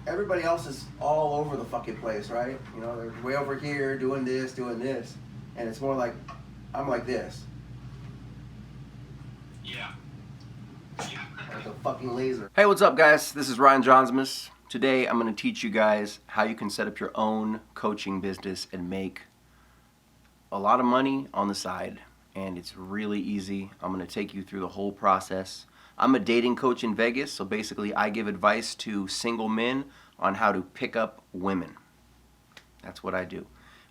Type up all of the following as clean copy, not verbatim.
everybody else is all over the fucking place, right? You know, they're way over here doing this, and it's more like I'm like this. Yeah. Like a fucking laser. Hey, what's up, guys? This is Jaunzemis. Today, I'm going to teach you guys how you can set up your own coaching business and make a lot of money on the side. And it's really easy. I'm going to take you through the whole process. I'm a dating coach in Vegas, so basically I give advice to single men on how to pick up women. That's what I do.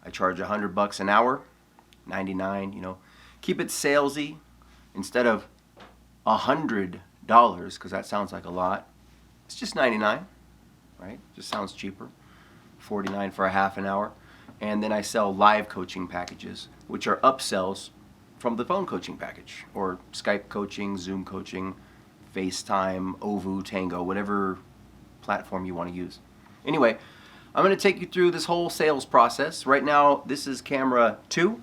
I charge $100 an hour, 99, you know. Keep it salesy instead of $100, because that sounds like a lot. It's just 99, right? Just sounds cheaper. 49 for a half an hour. And then I sell live coaching packages, which are upsells from the phone coaching package, or Skype coaching, Zoom coaching, FaceTime, Ovu, Tango, whatever platform you want to use. Anyway, I'm going to take you through this whole sales process. Right now, this is camera 2.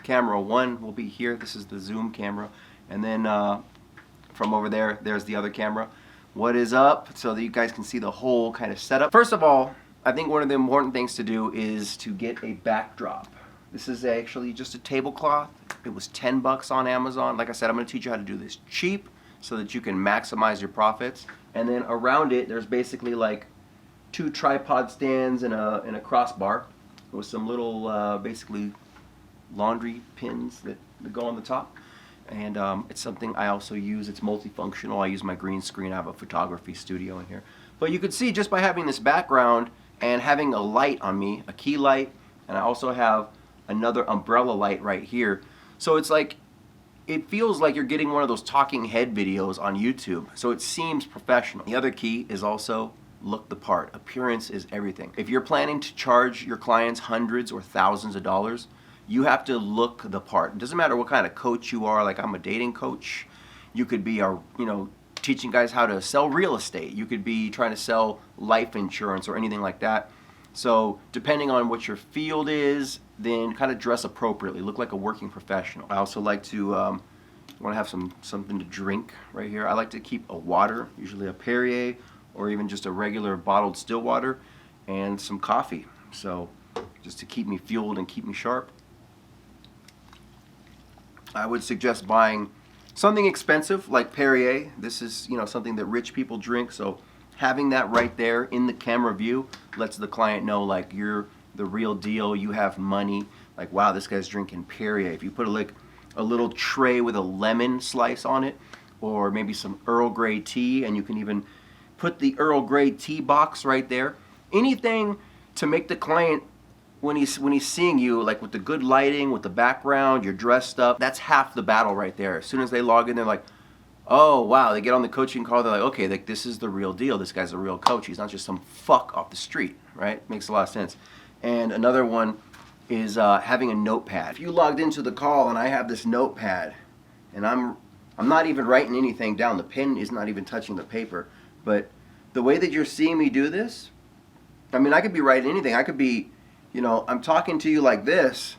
Camera 1 will be here. This is the Zoom camera. And then from over there, there's the other camera. What is up? So that you guys can see the whole kind of setup. First of all, I think one of the important things to do is to get a backdrop. This is actually just a tablecloth. It was $10 on Amazon. Like I said, I'm going to teach you how to do this cheap so that you can maximize your profits. And then around it, there's basically like 2 tripod stands and a crossbar with some little basically laundry pins that go on the top. And it's something I also use. It's multifunctional. I use my green screen. I have a photography studio in here. But you can see just by having this background and having a light on me, a key light, and I also have another umbrella light right here. So it's like, it feels like you're getting one of those talking head videos on YouTube. So it seems professional. The other key is also look the part. Appearance is everything. If you're planning to charge your clients hundreds or thousands of dollars, you have to look the part. It doesn't matter what kind of coach you are. Like, I'm a dating coach. You could be teaching guys how to sell real estate. You could be trying to sell life insurance or anything like that. So depending on what your field is, then kind of dress appropriately. Look like a working professional. I also like to want to have something to drink right here. I like to keep a water, usually a Perrier, or even just a regular bottled still water, and some coffee. So just to keep me fueled and keep me sharp. I would suggest buying something expensive like Perrier. This is, something that rich people drink. So having that right there in the camera view lets the client know, like, you're the real deal. You have money. Like, wow, this guy's drinking Perrier. If you put a little tray with a lemon slice on it, or maybe some Earl Grey tea, and you can even put the Earl Grey tea box right there. Anything to make the client, when he's seeing you, like with the good lighting, with the background, you're dressed up, that's half the battle right there. As soon as they log in, they're like, oh wow, they get on the coaching call, they're like, okay, like, this is the real deal. This guy's a real coach. He's not just some fuck off the street, right? Makes a lot of sense. And another one is having a notepad. If you logged into the call and I have this notepad, and I'm not even writing anything down, the pen is not even touching the paper, but the way that you're seeing me do this, I mean, I could be writing anything. I could be, I'm talking to you like this,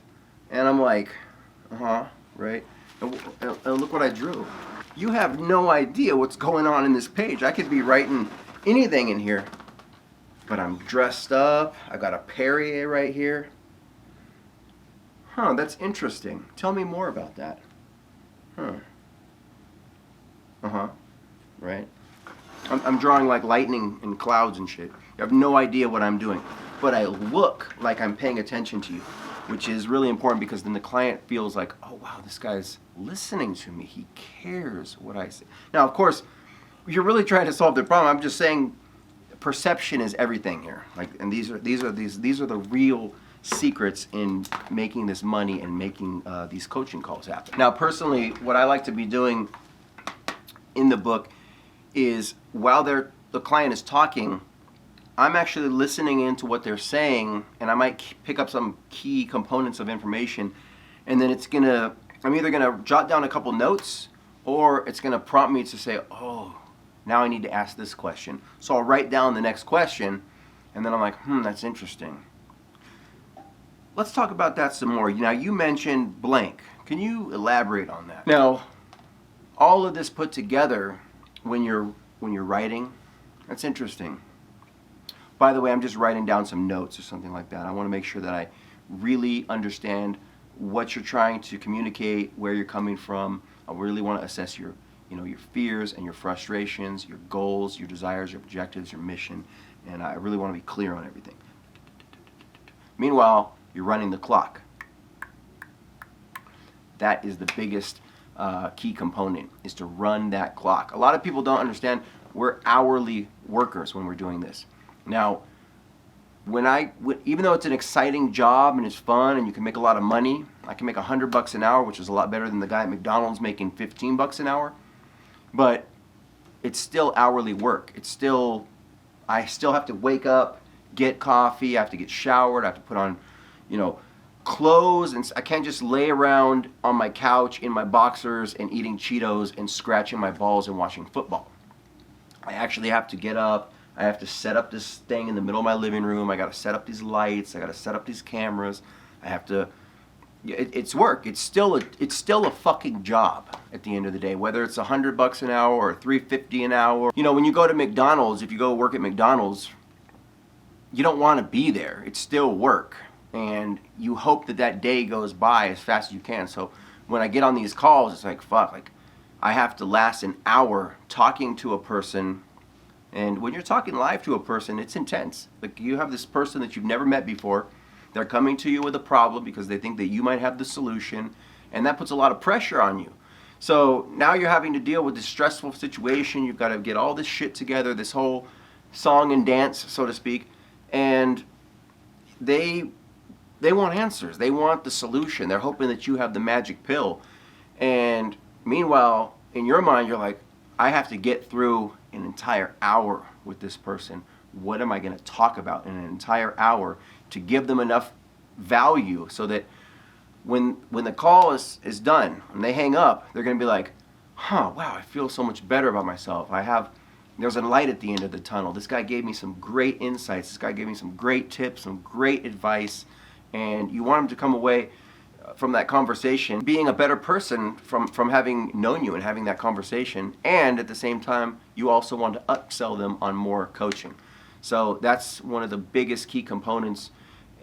and I'm like, right? And look what I drew. You have no idea what's going on in this page. I could be writing anything in here, but I'm dressed up. I got a Perrier right here. That's interesting. Tell me more about that. Right? I'm drawing like lightning and clouds and shit. You have no idea what I'm doing. But I look like I'm paying attention to you, which is really important, because then the client feels like, oh wow, this guy's listening to me. He cares what I say. Now, of course, you're really trying to solve the problem. I'm just saying perception is everything here. Like, and these are the real secrets in making this money and making these coaching calls happen. Now, personally, what I like to be doing in the book is, while the client is talking, I'm actually listening into what they're saying, and I might pick up some key components of information, and then I'm either gonna jot down a couple notes, or it's gonna prompt me to say, oh, now I need to ask this question. So I'll write down the next question, and then I'm like, that's interesting. Let's talk about that some more. Now, you mentioned blank. Can you elaborate on that? Now, all of this put together when you're writing, that's interesting. By the way, I'm just writing down some notes or something like that. I want to make sure that I really understand what you're trying to communicate, where you're coming from. I really want to assess your fears and your frustrations, your goals, your desires, your objectives, your mission, and I really want to be clear on everything. Meanwhile, you're running the clock. That is the biggest key component, is to run that clock. A lot of people don't understand we're hourly workers when we're doing this. Now, even though it's an exciting job and it's fun and you can make a lot of money, I can make $100 an hour, which is a lot better than the guy at McDonald's making $15 an hour. But it's still hourly work. I still have to wake up, get coffee, I have to get showered, I have to put on, clothes, and I can't just lay around on my couch in my boxers and eating Cheetos and scratching my balls and watching football. I actually have to get up. I have to set up this thing in the middle of my living room. I got to set up these lights. I got to set up these cameras. I have to. It's work. It's still a fucking job at the end of the day. Whether it's $100 an hour or $3.50 an hour. When you go to McDonald's, if you go work at McDonald's, you don't want to be there. It's still work, and you hope that day goes by as fast as you can. So when I get on these calls, it's like fuck. Like I have to last an hour talking to a person. And when you're talking live to a person, it's intense. Like you have this person that you've never met before. They're coming to you with a problem because they think that you might have the solution. And that puts a lot of pressure on you. So now you're having to deal with this stressful situation. You've got to get all this shit together, this whole song and dance, so to speak. And they want answers. They want the solution. They're hoping that you have the magic pill. And meanwhile, in your mind, you're like, I have to get through an entire hour with this person. What am I going to talk about in an entire hour to give them enough value so that when the call is done and they hang up, they're going to be like, wow, I feel so much better about myself. There's a light at the end of the tunnel. This guy gave me some great insights. This guy gave me some great tips, some great advice. And you want them to come away from that conversation being a better person from having known you and having that conversation. And at the same time, you also want to upsell them on more coaching. So that's one of the biggest key components,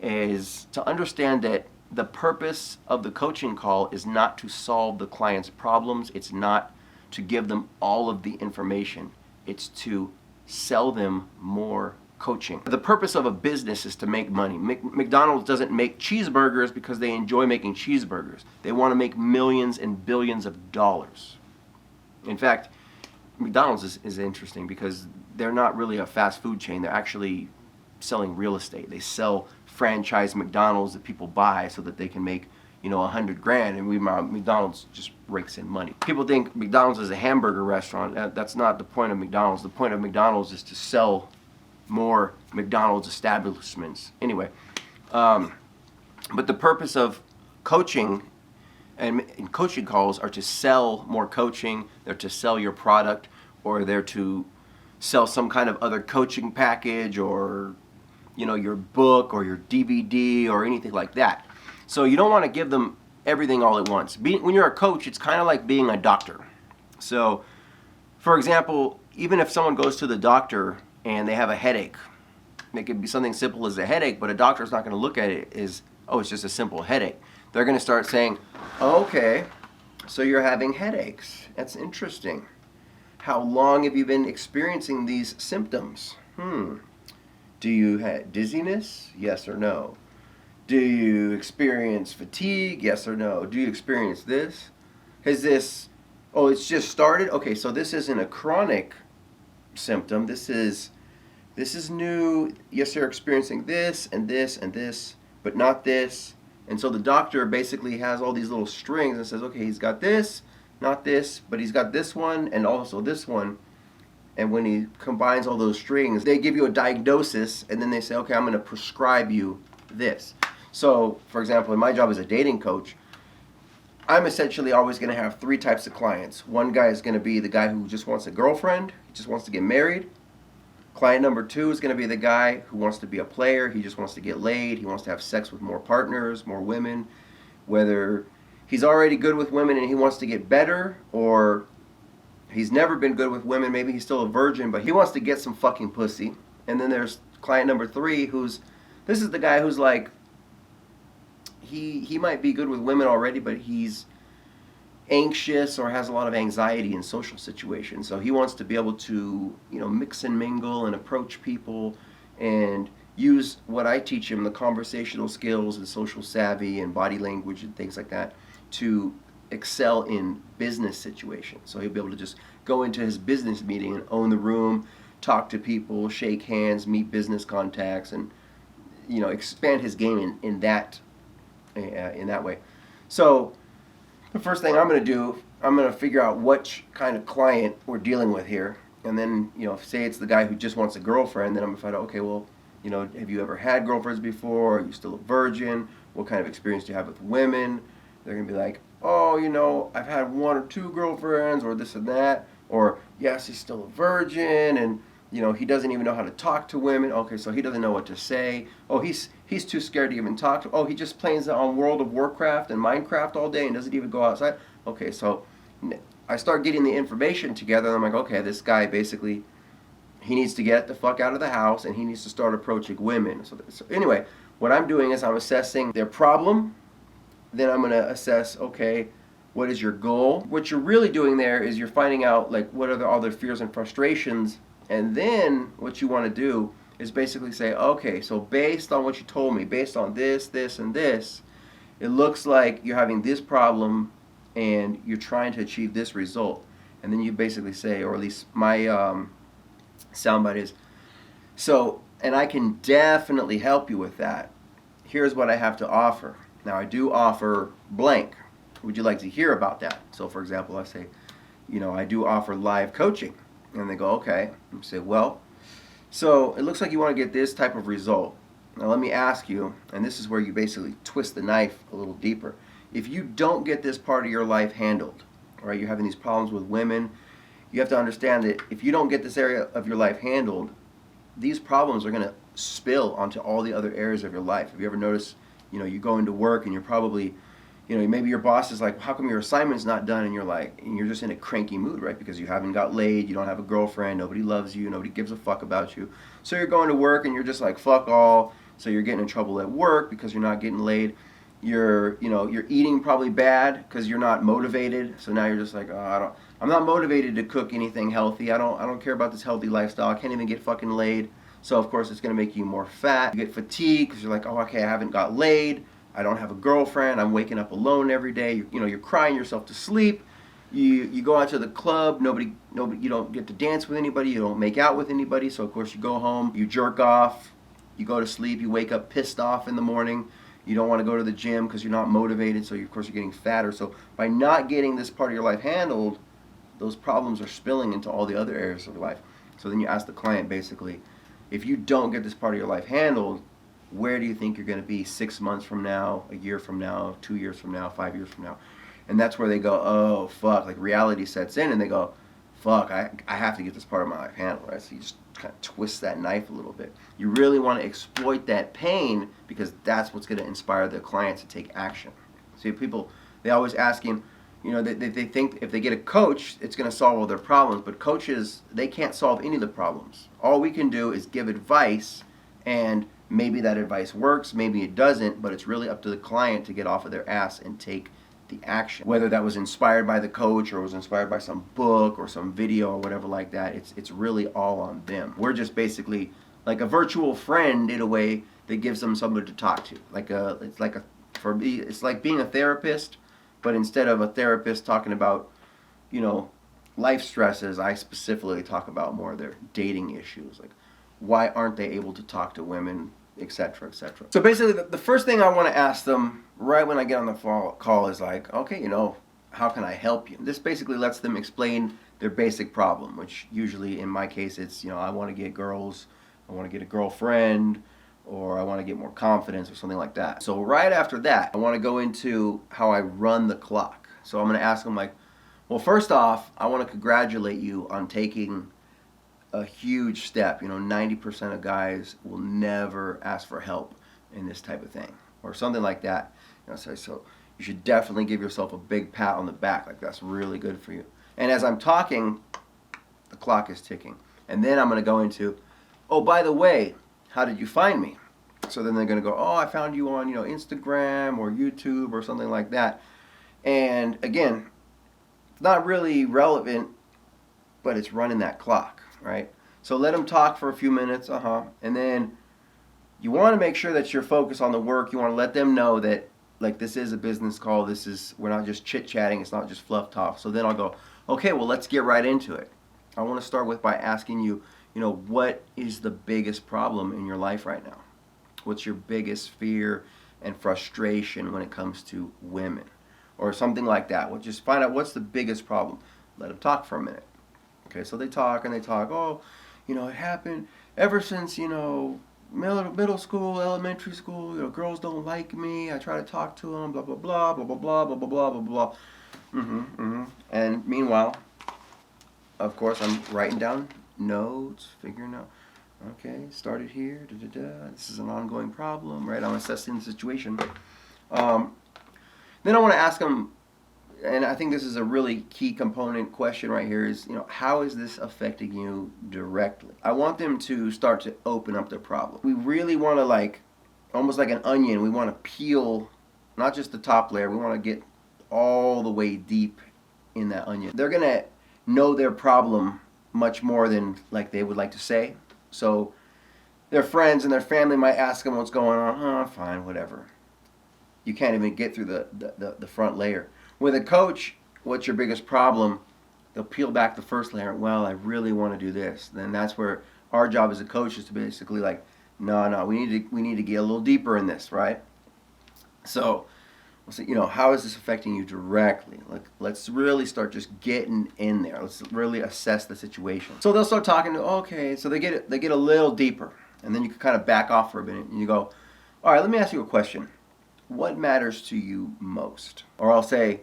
is to understand that the purpose of the coaching call is not to solve the client's problems. It's not to give them all of the information. It's to sell them more coaching. The purpose of a business is to make money. McDonald's doesn't make cheeseburgers because they enjoy making cheeseburgers. They want to make millions and billions of dollars. In fact, McDonald's is interesting because they're not really a fast food chain. They're actually selling real estate. They sell franchise McDonald's that people buy so that they can make, $100,000, and McDonald's just rakes in money. People think McDonald's is a hamburger restaurant. That's not the point of McDonald's. The point of McDonald's is to sell more McDonald's establishments. Anyway, but the purpose of coaching and coaching calls are to sell more coaching. They're to sell your product, or they're to sell some kind of other coaching package, or your book or your DVD or anything like that. So you don't want to give them everything all at once. When you're a coach, it's kind of like being a doctor. So, for example, even if someone goes to the doctor and they have a headache, it could be something simple as a headache, but a doctor's not going to look at it as, it's just a simple headache. They're going to start saying, okay, so you're having headaches. That's interesting. How long have you been experiencing these symptoms? Do you have dizziness? Yes or no? Do you experience fatigue? Yes or no? Do you experience this? Has this, it's just started? Okay, so this isn't a chronic symptom. This is new. Yes, you're experiencing this and this and this, but not this. And so the doctor basically has all these little strings and says, okay, he's got this, not this, but he's got this one and also this one. And when he combines all those strings, they give you a diagnosis, and then they say, okay, I'm going to prescribe you this. So, for example, in my job as a dating coach, I'm essentially always going to have 3 types of clients. One guy is going to be the guy who just wants a girlfriend, he just wants to get married. Client number 2 is going to be the guy who wants to be a player, he just wants to get laid, he wants to have sex with more partners, more women, whether he's already good with women and he wants to get better, or he's never been good with women, maybe he's still a virgin, but he wants to get some fucking pussy. And then there's client number 3, this is the guy who's like, he might be good with women already, but he's anxious or has a lot of anxiety in social situations. So he wants to be able to, mix and mingle and approach people and use what I teach him, the conversational skills and social savvy and body language and things like that, to excel in business situations. So he'll be able to just go into his business meeting and own the room, talk to people, shake hands, meet business contacts, and expand his game in that way. So the first thing I'm going to do, I'm going to figure out what kind of client we're dealing with here, and then say it's the guy who just wants a girlfriend, then I'm going to find out, okay, well, have you ever had girlfriends before? Are you still a virgin? What kind of experience do you have with women? They're going to be like, oh, I've had 1 or 2 girlfriends, or this and that, or yes, he's still a virgin, and he doesn't even know how to talk to women. Okay, so he doesn't know what to say. Oh, he's too scared to even talk to. Oh, he just plays on World of Warcraft and Minecraft all day and doesn't even go outside. Okay, so I start getting the information together, and I'm like, okay, this guy basically, he needs to get the fuck out of the house, and he needs to start approaching women. So anyway, what I'm doing is I'm assessing their problem. Then I'm going to assess, okay, what is your goal? What you're really doing there is you're finding out, like, what are all their fears and frustrations. And then what you want to do is basically say, okay, so based on what you told me, based on this, this, and this, it looks like you're having this problem and you're trying to achieve this result. And then you basically say, or at least my soundbite is, so, and I can definitely help you with that. Here's what I have to offer. Now, I do offer blank. Would you like to hear about that? So, for example, I say, I do offer live coaching. And they go, okay. And say, well, so it looks like you want to get this type of result. Now, let me ask you, and this is where you basically twist the knife a little deeper. If you don't get this part of your life handled, all right, you're having these problems with women, you have to understand that if you don't get this area of your life handled, these problems are going to spill onto all the other areas of your life. Have you ever noticed, you go into work and you're probably, maybe your boss is like, how come your assignment's not done? And you're like, and you're just in a cranky mood, right? Because you haven't got laid, you don't have a girlfriend, nobody loves you, nobody gives a fuck about you. So you're going to work and you're just like, fuck all. So you're getting in trouble at work because you're not getting laid. You're eating probably bad because you're not motivated. So now you're just like, oh, I'm not motivated to cook anything healthy. I don't care about this healthy lifestyle. I can't even get fucking laid. So of course it's going to make you more fat. You get fatigued because you're like, oh, okay, I haven't got laid. I don't have a girlfriend. I'm waking up alone every day. You're crying yourself to sleep. You go out to the club. Nobody. You don't get to dance with anybody. You don't make out with anybody. So of course you go home. You jerk off. You go to sleep. You wake up pissed off in the morning. You don't want to go to the gym because you're not motivated. So of course you're getting fatter. So by not getting this part of your life handled, those problems are spilling into all the other areas of your life. So then you ask the client basically, if you don't get this part of your life handled, where do you think you're going to be 6 months from now, a year from now, 2 years from now, 5 years from now? And that's where they go, oh, fuck, like reality sets in, and they go, fuck, I have to get this part of my life handled, right? So you just kind of twist that knife a little bit. You really want to exploit that pain because that's what's going to inspire the client to take action. See, people, they always asking, they think if they get a coach, it's going to solve all their problems, but coaches, they can't solve any of the problems. All we can do is give advice, and maybe that advice works, maybe it doesn't, but it's really up to the client to get off of their ass and take the action. Whether that was inspired by the coach or was inspired by some book or some video or whatever like that, it's really all on them. We're just basically like a virtual friend in a way that gives them somebody to talk to. For me, it's like being a therapist, but instead of a therapist talking about, life stresses, I specifically talk about more of their dating issues, like why aren't they able to talk to women, etc., etc. So basically, the first thing I want to ask them right when I get on the call is like, okay, how can I help you? This basically lets them explain their basic problem, which usually in my case it's, I want to get girls, I want to get a girlfriend, or I want to get more confidence or something like that. So right after that, I want to go into how I run the clock. So I'm going to ask them like, well, first off, I want to congratulate you on taking a huge step. 90% of guys will never ask for help in this type of thing or something like that. So you should definitely give yourself a big pat on the back, like that's really good for you. And as I'm talking, the clock is ticking. And then I'm going to go into, oh, by the way, how did you find me? So then they're going to go, oh, I found you on, Instagram or YouTube or something like that. And again, it's not really relevant, but it's running that clock, right? So let them talk for a few minutes, and then you want to make sure that you're focused on the work. You want to let them know that, like, this is a business call. We're not just chit-chatting. It's not just fluff talk. So then I'll go, okay, well, let's get right into it. I want to start by asking you, what is the biggest problem in your life right now? What's your biggest fear and frustration when it comes to women? Or something like that. We'll just find out what's the biggest problem. Let them talk for a minute. Okay, so they talk and they talk. Oh, it happened ever since, middle school, elementary school. Girls don't like me. I try to talk to them. Blah blah blah blah blah blah blah blah blah blah blah. And meanwhile, of course, I'm writing down notes, figuring out. Okay, started here. This is an ongoing problem, right? I'm assessing the situation. Then I want to ask them, and I think this is a really key component question right here, is, how is this affecting you directly? I want them to start to open up their problem. We really want to, almost like an onion, we want to peel not just the top layer, we want to get all the way deep in that onion. They're going to know their problem much more than they would like to say. So their friends and their family might ask them what's going on. Oh, fine, whatever. You can't even get through the front layer. With a coach, what's your biggest problem? They'll peel back the first layer. Well, I really want to do this. Then that's where our job as a coach is to basically no, we need to get a little deeper in this, right? So, how is this affecting you directly? Let's really start just getting in there. Let's really assess the situation. So they'll start talking to, okay, so they get a little deeper, and then you can kind of back off for a minute, and you go, all right, let me ask you a question. What matters to you most? Or I'll say,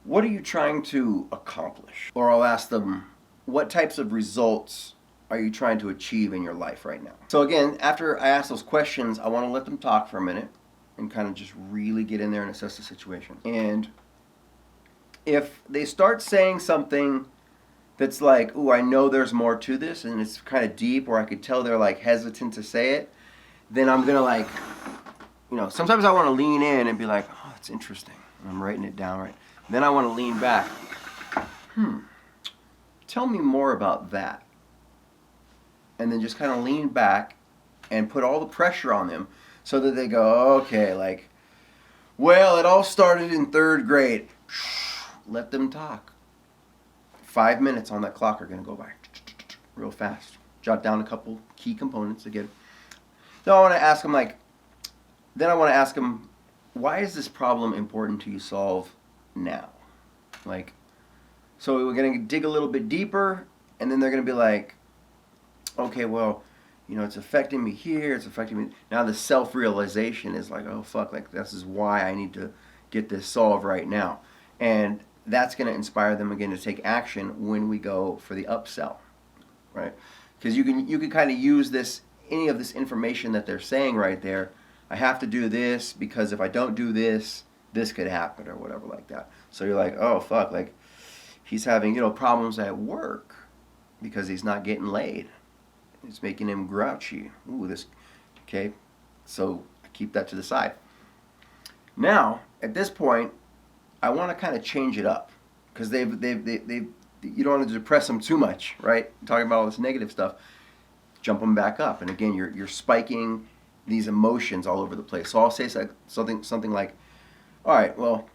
what are you trying to accomplish? Or I'll ask them, what types of results are you trying to achieve in your life right now? So again, after I ask those questions, I want to let them talk for a minute and kind of just really get in there and assess the situation. And if they start saying something that's like, ooh, I know there's more to this, and it's kind of deep, or I could tell they're hesitant to say it, then I'm going to sometimes I want to lean in and be like, oh, that's interesting. And I'm writing it down, right? Then I want to lean back. Tell me more about that. And then just kind of lean back and put all the pressure on them so that they go, okay, well, it all started in 3rd grade. Let them talk. 5 minutes on that clock are going to go by real fast. Jot down a couple key components again. Then I want to ask them, why is this problem important to you solve now? So we're going to dig a little bit deeper, and then they're going to be like, okay, well, it's affecting me here, it's affecting me. Now the self-realization is oh, fuck, this is why I need to get this solved right now. And that's going to inspire them again to take action when we go for the upsell, right? Because you can kind of use any of this information that they're saying right there. I have to do this because if I don't do this, this could happen or whatever like that. So you're like, oh, fuck, he's having, problems at work because he's not getting laid. It's making him grouchy. Ooh, okay. So I keep that to the side. Now, at this point, I want to kind of change it up because you don't want to depress them too much, right? Talking about all this negative stuff, jump them back up. And again, you're spiking these emotions all over the place. So I'll say something like, all right, well,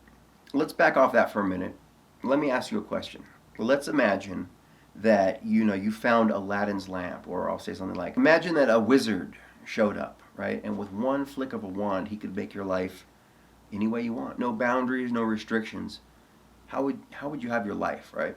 let's back off that for a minute. Let me ask you a question. Well, let's imagine that you found Aladdin's lamp, or I'll say something like, imagine that a wizard showed up, right? And with one flick of a wand, he could make your life any way you want. No boundaries, no restrictions. How would you have your life, right?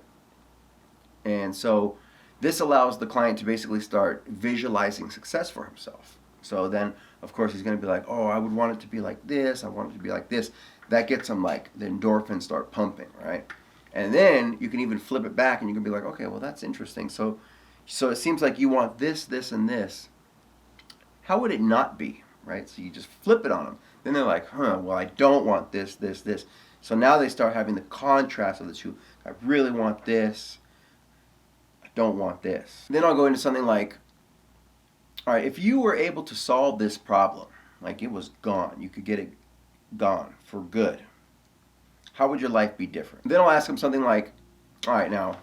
And so this allows the client to basically start visualizing success for himself. So then, of course, he's going to be like, oh, I would want it to be like this. I want it to be like this. That gets him the endorphins start pumping, right? And then you can even flip it back and you can be like, okay, well, that's interesting. So it seems like you want this, this, and this. How would it not be, right? So you just flip it on them. Then they're like, well, I don't want this, this, this. So now they start having the contrast of the two. I really want this. I don't want this. Then I'll go into something like, All right, if you were able to solve this problem, like it was gone, you could get it gone for good, how would your life be different? Then I'll ask them something like, all right, now,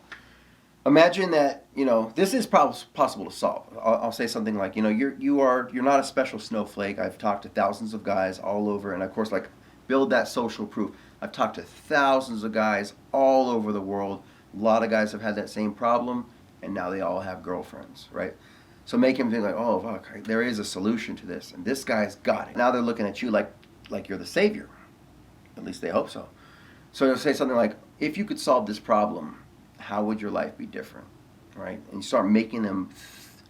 imagine that, this is possible to solve. I'll say something like, you're not a special snowflake. I've talked to thousands of guys all over, and of course, like, build that social proof. I've talked to thousands of guys all over the world. A lot of guys have had that same problem, and now they all have girlfriends, right? So make him think like, oh, fuck, there is a solution to this, and this guy's got it. Now they're looking at you like you're the savior. At least they hope so. So you'll say something like, if you could solve this problem, how would your life be different, right? And you start making them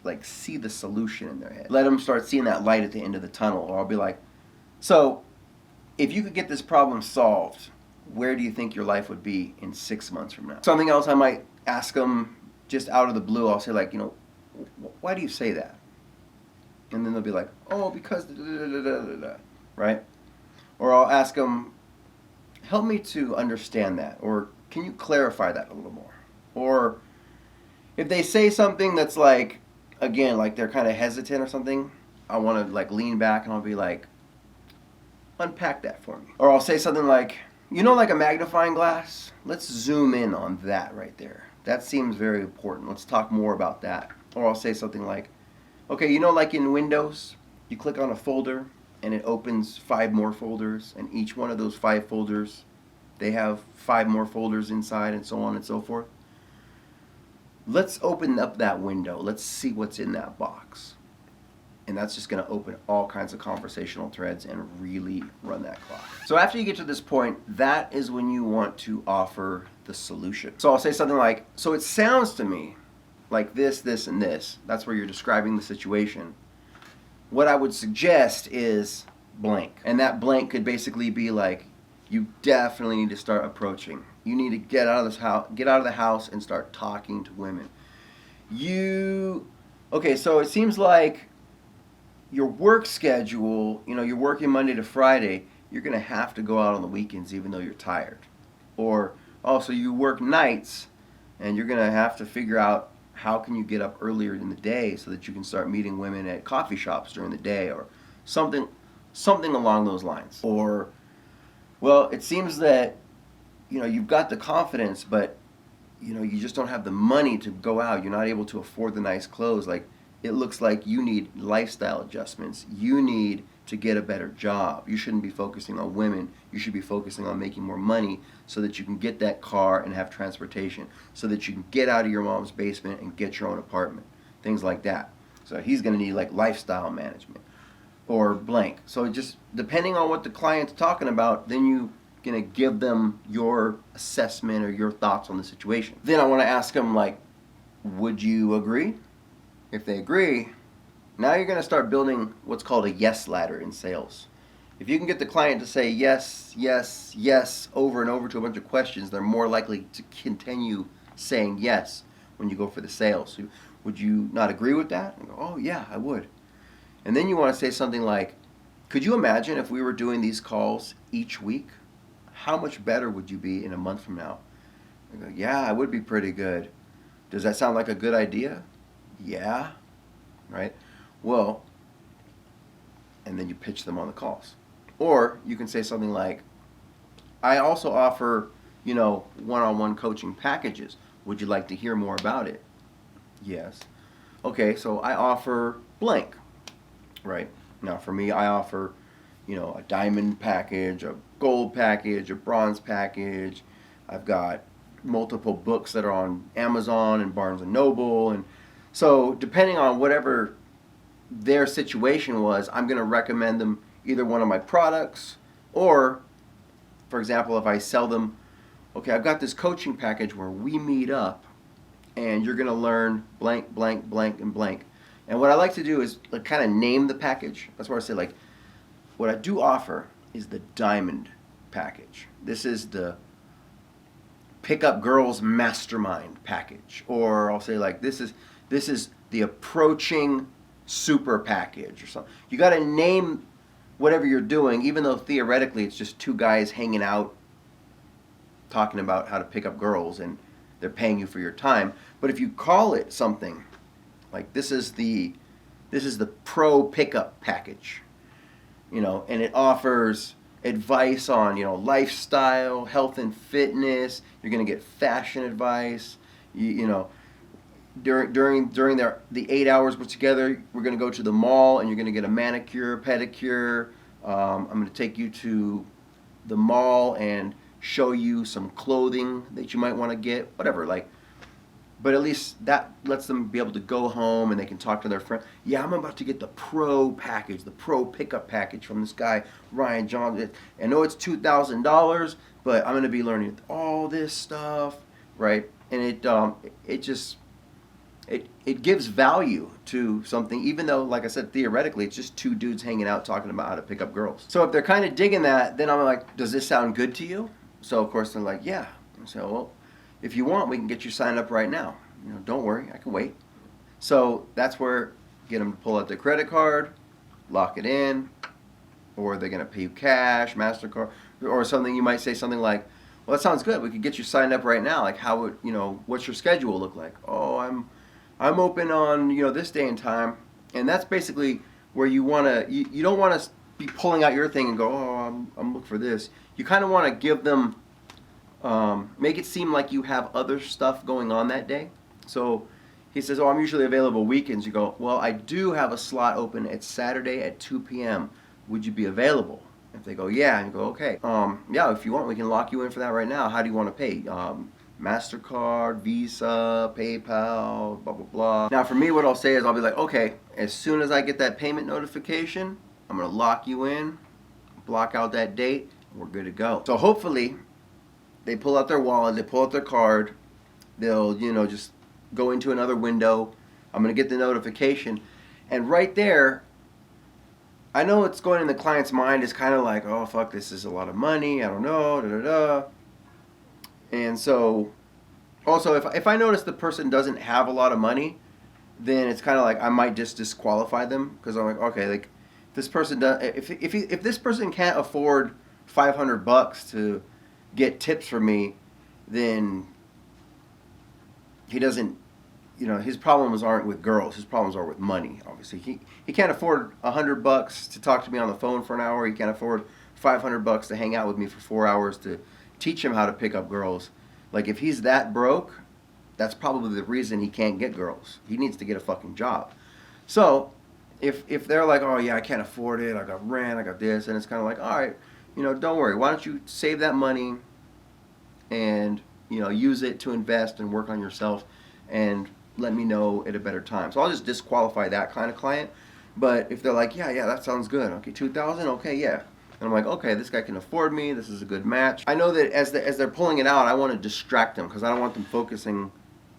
like see the solution in their head. Let them start seeing that light at the end of the tunnel. Or I'll be like, so if you could get this problem solved, where do you think your life would be in 6 months from now? Something else I might ask them just out of the blue, I'll say like, why do you say that? And then they'll be like, oh, because da, da, da, da, da, da, right? Or I'll ask them, help me to understand that, or can you clarify that a little more? Or if they say something that's like, again, like they're kind of hesitant or something, I want to like lean back and I'll be like, unpack that for me. Or I'll say something like, like a magnifying glass? Let's zoom in on that right there. That seems very important. Let's talk more about that. Or I'll say something like, okay, like in Windows, you click on a folder and it opens 5 more folders, and each one of those 5 folders, they have 5 more folders inside, and so on and so forth. Let's open up that window. Let's see what's in that box. And that's just going to open all kinds of conversational threads and really run that clock. So after you get to this point, that is when you want to offer the solution. So I'll say something like, so it sounds to me like this, this, and this. That's where you're describing the situation. What I would suggest is blank. And that blank could basically be like, you definitely need to start approaching. You need to get out of the house and start talking to women. Okay, so it seems like your work schedule, you're working Monday to Friday, you're going to have to go out on the weekends even though you're tired. Or also you work nights and you're going to have to figure out how can you get up earlier in the day so that you can start meeting women at coffee shops during the day, or something along those lines. Or, well, it seems that you've got the confidence, but you just don't have the money to go out. You're not able to afford the nice clothes. Like, it looks like you need lifestyle adjustments. You need to get a better job. You shouldn't be focusing on women. You should be focusing on making more money so that you can get that car and have transportation, so that you can get out of your mom's basement and get your own apartment, things like that. So he's going to need like lifestyle management or blank. So just depending on what the client's talking about, then you going to give them your assessment or your thoughts on the situation. Then I want to ask them like, would you agree? If they agree, now you're going to start building what's called a yes ladder in sales. If you can get the client to say yes, yes, yes over and over to a bunch of questions, they're more likely to continue saying yes when you go for the sale. So would you not agree with that? And go, oh yeah, I would. And then you want to say something like, could you imagine if we were doing these calls each week? How much better would you be in a month from now? I go, yeah, I would be pretty good. Does that sound like a good idea? Yeah, right? Well, and then you pitch them on the calls. Or you can say something like, I also offer, one-on-one coaching packages. Would you like to hear more about it? Yes. Okay, so I offer blank, right? Now for me, I offer, a diamond package, a gold package, a bronze package. I've got multiple books that are on Amazon and Barnes & Noble. And so depending on whatever their situation was, I'm going to recommend them either one of my products, or, for example, if I sell them, okay, I've got this coaching package where we meet up and you're going to learn blank, blank, blank, and blank. And what I like to do is like kind of name the package. That's where I say like, what I do offer is the diamond package. This is the pick up girls mastermind package. Or I'll say like, this is the approaching super package or something. You got to name whatever you're doing, even though theoretically it's just 2 guys hanging out talking about how to pick up girls and they're paying you for your time. But if you call it something like, this is the This is the pro pickup package, you know, and it offers advice on, you know, lifestyle, health and fitness. You're going to get fashion advice. You know, during the 8 hours we're together, we're going to go to the mall and you're going to get a manicure, pedicure. I'm going to take you to the mall and show you some clothing that you might want to get, whatever, like. But at least that lets them be able to go home and they can talk to their friend. Yeah, I'm about to get the pro package, the pro pickup package from this guy, Ryan John. I know it's $2,000, but I'm going to be learning all this stuff, right? And it gives value to something, even though, like I said, theoretically, it's just two dudes hanging out talking about how to pick up girls. So if they're kind of digging that, then I'm like, does this sound good to you? So of course they're like, yeah. So, well, if you want, we can get you signed up right now. You know, don't worry, I can wait. So that's where get them to pull out their credit card, lock it in, or they're gonna pay you cash, MasterCard, or something. You might say something like, "Well, that sounds good. We could get you signed up right now. Like, how would you know? What's your schedule look like?" "Oh, I'm open on, you know, this day and time." And that's basically where you wanna. You don't want to be pulling out your thing and go, "Oh, I'm looking for this." You kind of want to give them. Make it seem like you have other stuff going on that day. So he says, "Oh, I'm usually available weekends." You go, "Well, I do have a slot open at Saturday at 2 p.m. Would you be available?" If they go, "Yeah," and you go, "Okay, yeah, if you want, we can lock you in for that right now. How do you want to pay? MasterCard, Visa, PayPal, blah, blah, blah." Now, for me, what I'll say is I'll be like, "Okay, as soon as I get that payment notification, I'm going to lock you in, block out that date, and we're good to go." So hopefully they pull out their wallet, they pull out their card, they'll, you know, just go into another window. I'm going to get the notification. And right there, I know what's going in the client's mind is kind of like, "Oh, fuck, this is a lot of money. I don't know, da-da-da." And so, also, if I notice the person doesn't have a lot of money, then it's kind of like I might just disqualify them, because I'm like, okay, like, this person does, if this person can't afford $500 to get tips from me, then he doesn't, you know, his problems aren't with girls. His problems are with money. Obviously, he can't afford $100 to talk to me on the phone for an hour. He can't afford $500 to hang out with me for 4 hours to teach him how to pick up girls. Like, if he's that broke, that's probably the reason he can't get girls. He needs to get a fucking job. So if they're like, "Oh yeah, I can't afford it. I got rent. I got this," and it's kind of like, all right, you know, don't worry. Why don't you save that money and, you know, use it to invest and work on yourself, and let me know at a better time. So I'll just disqualify that kind of client. But if they're like, yeah, that sounds good. Okay, 2,000. Okay, yeah. And I'm like, okay, this guy can afford me. This is a good match. I know that as they're pulling it out, I want to distract them, because I don't want them focusing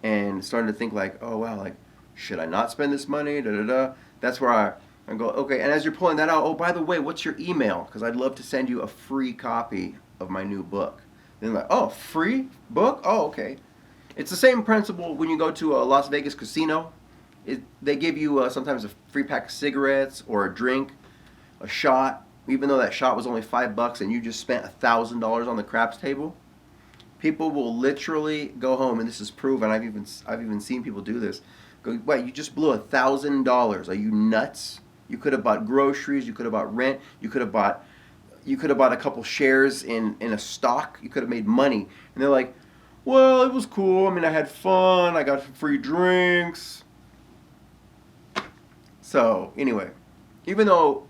and starting to think like, "Oh wow, like, should I not spend this money? Da da da." That's where I go, okay. And as you're pulling that out, "Oh, by the way, what's your email? Because I'd love to send you a free copy of my new book." Then like, "Oh, free book? Oh, okay." It's the same principle when you go to a Las Vegas casino. They give you sometimes a free pack of cigarettes or a drink, a shot, even though that shot was only $5 and you just spent $1,000 on the craps table. People will literally go home, and this is proven. I've even seen people do this. Go, "Wait, you just blew $1,000? Are you nuts? You could have bought groceries. You could have bought rent. You could have bought a couple shares in a stock. You could have made money." And they're like, "Well, it was cool. I mean, I had fun. I got free drinks." So anyway, even though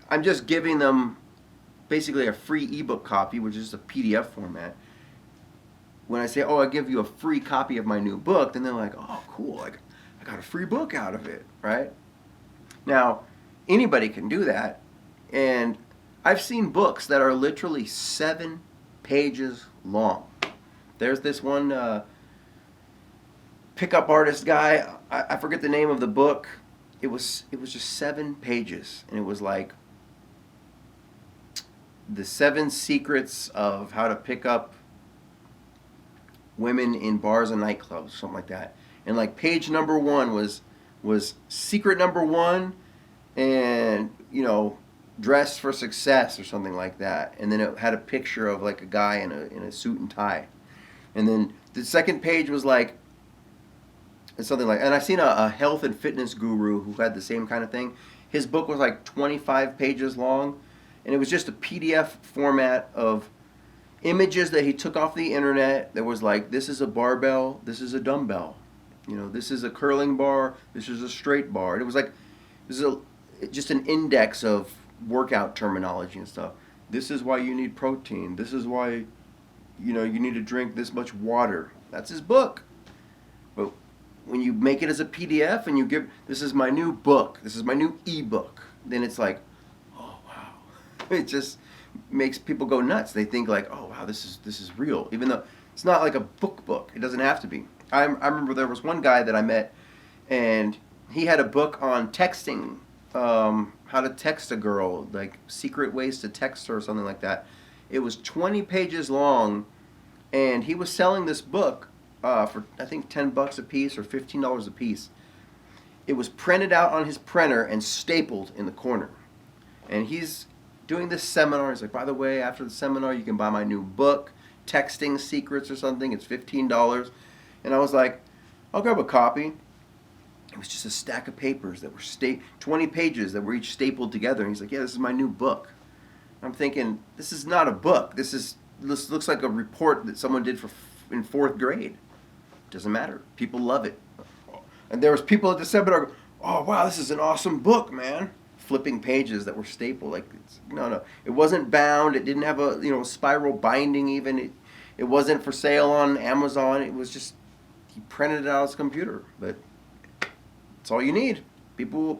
I'm just giving them basically a free ebook copy, which is a PDF format, when I say, "Oh, I give you a free copy of my new book," then they're like, "Oh, cool. I got a free book out of it," right? Now, anybody can do that. And I've seen books that are literally 7 pages long. There's this one pickup artist guy. I forget the name of the book. It was just 7 pages, and it was like the 7 secrets of how to pick up women in bars and nightclubs, something like that. And like page number 1 was secret number 1, and, you know, dress for success or something like that. And then it had a picture of like a guy in a suit and tie. And then the second page was like It's something like, and I've seen a health and fitness guru who had the same kind of thing. His book was like 25 pages long, and it was just a PDF format of images that he took off the internet. That was like, this is a barbell, this is a dumbbell, you know, this is a curling bar, this is a straight bar. And it was like, this is just an index of workout terminology and stuff. This is why you need protein. This is why, you know, you need to drink this much water. That's his book. But when you make it as a PDF and you give, this is my new book, this is my new ebook, then it's like, oh wow. It just makes people go nuts. They think like, oh wow, this is real, even though it's not like a book. It doesn't have to be. I remember there was one guy that I met, and he had a book on texting, how to text a girl, like secret ways to text her or something like that. It was 20 pages long, and he was selling this book for I think $10 a piece or $15 a piece. It was printed out on his printer and stapled in the corner. And he's doing this seminar. He's like, by the way, after the seminar, you can buy my new book, Texting Secrets or something. It's $15. And I was like, I'll grab a copy. It was just a stack of papers that were 20 pages that were each stapled together. And he's like, yeah, this is my new book. I'm thinking, this is not a book. This looks like a report that someone did in 4th grade. Doesn't matter. People love it. And there was people at the seminar go, oh wow, this is an awesome book, man. Flipping pages that were stapled. Like, no. It wasn't bound. It didn't have a, you know, spiral binding even. It wasn't for sale on Amazon. It was just, he printed it out on his computer. But it's all you need. People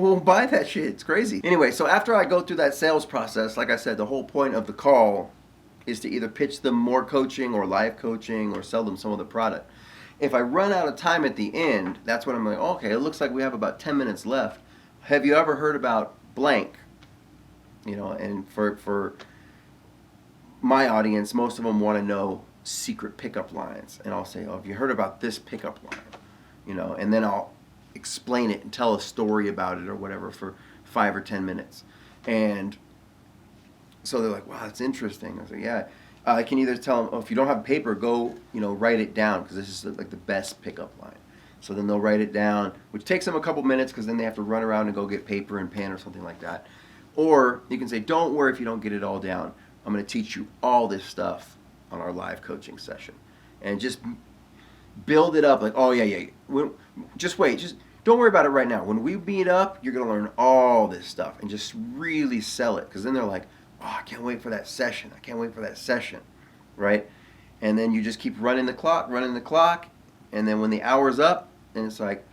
will buy that shit. It's crazy. Anyway, so after I go through that sales process, like I said, the whole point of the call is to either pitch them more coaching or live coaching or sell them some of the product. If I run out of time at the end, that's when I'm like, okay, it looks like we have about 10 minutes left. Have you ever heard about blank? You know, and for my audience, most of them want to know secret pickup lines. And I'll say, oh, have you heard about this pickup line? You know, and then I'll explain it and tell a story about it or whatever for 5 or 10 minutes. And so they're like, wow, that's interesting. I was like, yeah. I can either tell them, oh, if you don't have paper, go, you know, write it down, because this is like the best pickup line. So then they'll write it down, which takes them a couple minutes, because then they have to run around and go get paper and pen or something like that. Or you can say, don't worry if you don't get it all down. I'm going to teach you all this stuff on our live coaching session. And just build it up like, oh, yeah. Just wait. Just don't worry about it right now. When we meet up, you're going to learn all this stuff, and just really sell it. Because then they're like, oh, I can't wait for that session. I can't wait for that session, right? And then you just keep running the clock, and then when the hour's up, then it's like,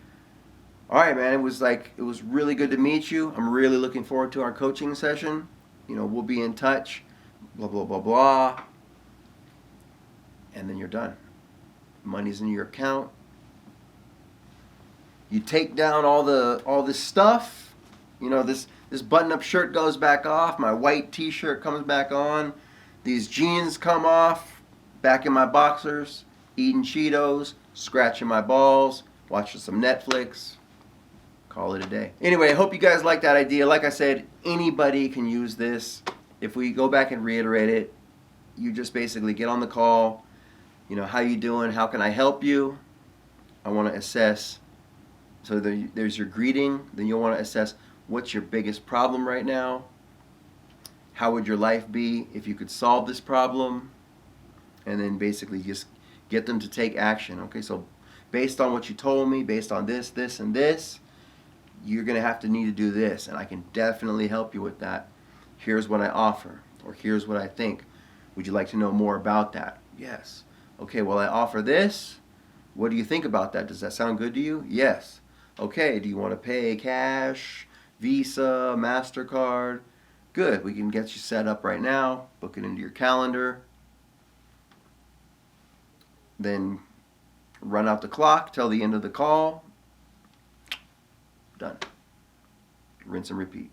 all right, man, it was really good to meet you. I'm really looking forward to our coaching session. You know, we'll be in touch, blah, blah, blah, blah. And then you're done. Money's in your account. You take down all this stuff. You know, this button-up shirt goes back off. My white t-shirt comes back on. These jeans come off. Back in my boxers. Eating Cheetos. Scratching my balls. Watching some Netflix. Call it a day. Anyway, I hope you guys like that idea. Like I said, anybody can use this. If we go back and reiterate it, you just basically get on the call. You know, how you doing? How can I help you? I want to assess. So there's your greeting. Then you'll want to assess, what's your biggest problem right now? How would your life be if you could solve this problem? And then basically just get them to take action. Okay, so based on what you told me, based on this, and this, you're going to need to do this, and I can definitely help you with that. Here's what I offer, or here's what I think. Would you like to know more about that? Yes. Okay, well, I offer this. What do you think about that? Does that sound good to you? Yes. Okay, do you want to pay cash, Visa, MasterCard? Good, we can get you set up right now. Book it into your calendar. Then run out the clock till the end of the call. Done. Rinse and repeat.